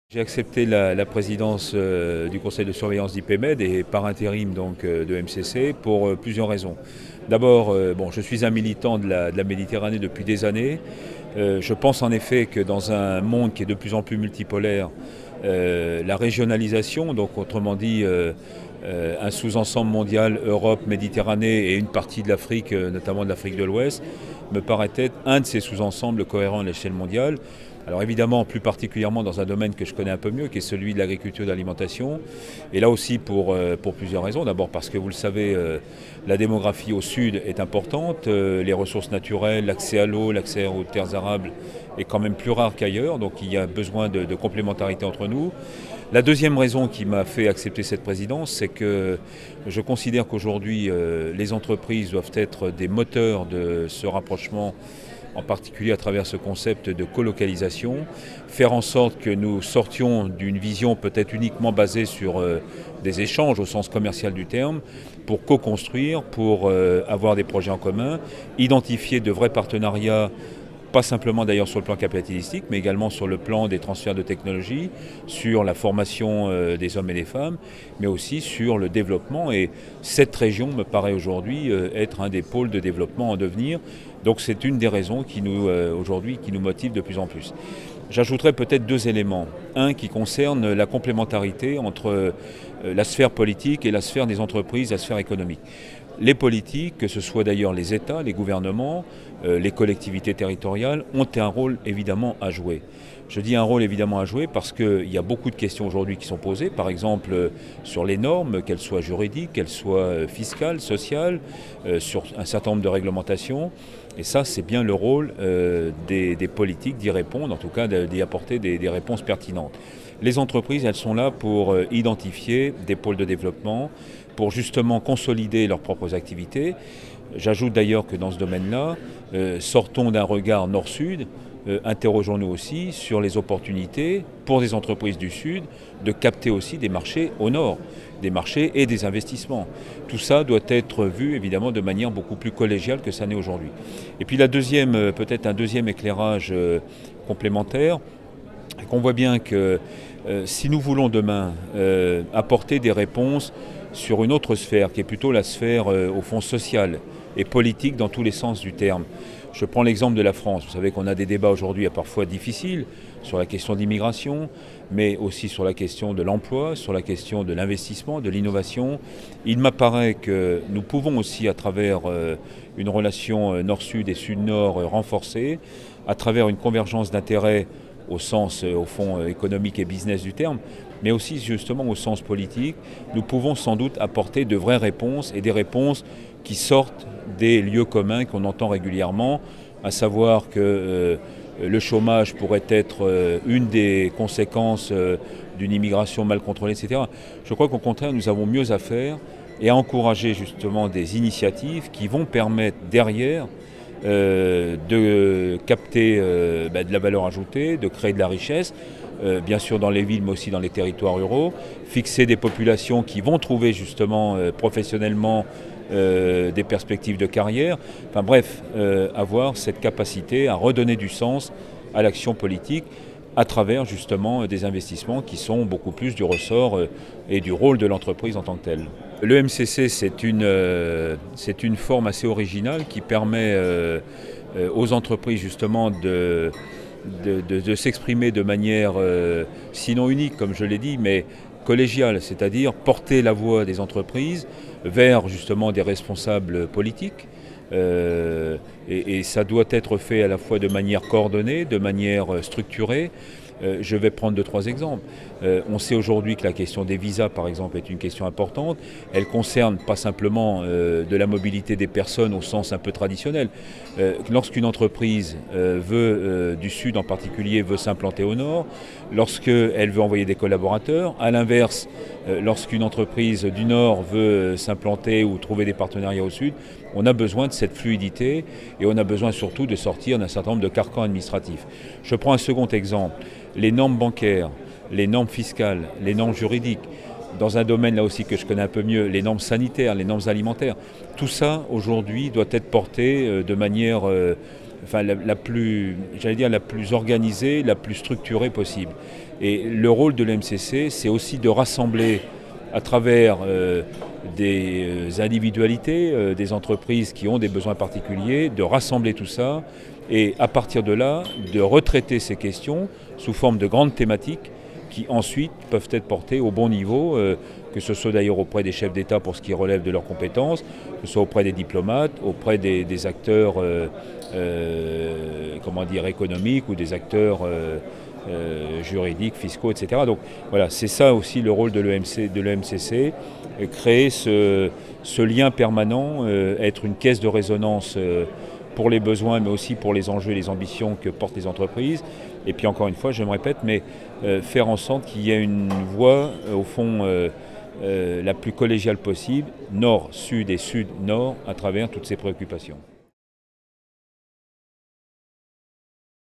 J'ai accepté la présidence du conseil de surveillance d'IPMED et par intérim donc, de MCC pour plusieurs raisons. D'abord, bon, je suis un militant de la Méditerranée depuis des années. Je pense en effet que dans un monde qui est de plus en plus multipolaire, la régionalisation, donc autrement dit un sous-ensemble mondial Europe, Méditerranée et une partie de l'Afrique, notamment de l'Afrique de l'Ouest, me paraît être un de ces sous-ensembles cohérents à l'échelle mondiale. Alors évidemment, plus particulièrement dans un domaine que je connais un peu mieux, qui est celui de l'agriculture et de l'alimentation. Et là aussi pour plusieurs raisons. D'abord parce que vous le savez, la démographie au sud est importante, les ressources naturelles, l'accès à l'eau, l'accès aux terres arables est quand même plus rare qu'ailleurs, donc il y a besoin de complémentarité entre nous. La deuxième raison qui m'a fait accepter cette présidence, c'est que je considère qu'aujourd'hui, les entreprises doivent être des moteurs de ce rapprochement, en particulier à travers ce concept de colocalisation, faire en sorte que nous sortions d'une vision peut-être uniquement basée sur des échanges au sens commercial du terme, pour co-construire, pour avoir des projets en commun, identifier de vrais partenariats, pas simplement d'ailleurs sur le plan capitalistique, mais également sur le plan des transferts de technologies, sur la formation des hommes et des femmes, mais aussi sur le développement. Et cette région me paraît aujourd'hui être un des pôles de développement en devenir. Donc c'est une des raisons qui aujourd'hui qui nous motive de plus en plus. J'ajouterai peut-être deux éléments. Un qui concerne la complémentarité entre la sphère politique et la sphère des entreprises, la sphère économique. Les politiques, que ce soit d'ailleurs les États, les gouvernements, les collectivités territoriales, ont un rôle évidemment à jouer. Je dis un rôle évidemment à jouer parce qu'il y a beaucoup de questions aujourd'hui qui sont posées, par exemple sur les normes, qu'elles soient juridiques, qu'elles soient fiscales, sociales, sur un certain nombre de réglementations. Et ça, c'est bien le rôle des politiques d'y répondre, en tout cas d'y apporter des réponses pertinentes. Les entreprises, elles sont là pour identifier des pôles de développement, pour justement consolider leurs propres activités. J'ajoute d'ailleurs que dans ce domaine-là, sortons d'un regard nord-sud, interrogeons-nous aussi sur les opportunités pour des entreprises du Sud de capter aussi des marchés au nord, des marchés et des investissements. Tout ça doit être vu évidemment de manière beaucoup plus collégiale que ça n'est aujourd'hui. Et puis la deuxième, peut-être un deuxième éclairage complémentaire, qu'on voit bien que si nous voulons demain apporter des réponses sur une autre sphère, qui est plutôt la sphère au fond sociale et politique dans tous les sens du terme. Je prends l'exemple de la France. Vous savez qu'on a des débats aujourd'hui parfois difficiles sur la question de l'immigration, mais aussi sur la question de l'emploi, sur la question de l'investissement, de l'innovation. Il m'apparaît que nous pouvons aussi, à travers une relation nord-sud et sud-nord renforcée, à travers une convergence d'intérêts au sens, au fond, économique et business du terme, mais aussi justement au sens politique, nous pouvons sans doute apporter de vraies réponses et des réponses qui sortent des lieux communs qu'on entend régulièrement, à savoir que le chômage pourrait être une des conséquences d'une immigration mal contrôlée, etc. Je crois qu'au contraire, nous avons mieux à faire et à encourager justement des initiatives qui vont permettre derrière de capter de la valeur ajoutée, de créer de la richesse, bien sûr dans les villes mais aussi dans les territoires ruraux, fixer des populations qui vont trouver justement professionnellement des perspectives de carrière, enfin bref, avoir cette capacité à redonner du sens à l'action politique à travers justement des investissements qui sont beaucoup plus du ressort et du rôle de l'entreprise en tant que telle. Le MCC, c'est une forme assez originale qui permet aux entreprises justement de s'exprimer de manière, sinon unique comme je l'ai dit, mais collégiale, c'est-à-dire porter la voix des entreprises vers justement des responsables politiques. Et ça doit être fait à la fois de manière coordonnée, de manière structurée. Je vais prendre deux, trois exemples. On sait aujourd'hui que la question des visas, par exemple, est une question importante. Elle concerne pas simplement de la mobilité des personnes au sens un peu traditionnel. Lorsqu'une entreprise du Sud en particulier, veut s'implanter au Nord, lorsqu'elle veut envoyer des collaborateurs, à l'inverse, lorsqu'une entreprise du Nord veut s'implanter ou trouver des partenariats au Sud, on a besoin de cette fluidité et on a besoin surtout de sortir d'un certain nombre de carcans administratifs. Je prends un second exemple. Les normes bancaires, les normes fiscales, les normes juridiques, dans un domaine là aussi que je connais un peu mieux, les normes sanitaires, les normes alimentaires, tout ça aujourd'hui doit être porté de manière enfin j'allais dire la plus organisée, la plus structurée possible. Et le rôle de l'EMCC, c'est aussi de rassembler à travers des individualités, des entreprises qui ont des besoins particuliers, de rassembler tout ça et à partir de là, de retraiter ces questions sous forme de grandes thématiques qui ensuite peuvent être portées au bon niveau, que ce soit d'ailleurs auprès des chefs d'État pour ce qui relève de leurs compétences, que ce soit auprès des diplomates, auprès des acteurs comment dire, économiques ou des acteurs juridiques, fiscaux, etc. Donc voilà, c'est ça aussi le rôle de l'EMCC, créer ce lien permanent, être une caisse de résonance pour les besoins, mais aussi pour les enjeux et les ambitions que portent les entreprises. Et puis encore une fois, je me répète, mais faire en sorte qu'il y ait une voie, au fond, la plus collégiale possible, nord, sud et sud-nord, à travers toutes ces préoccupations.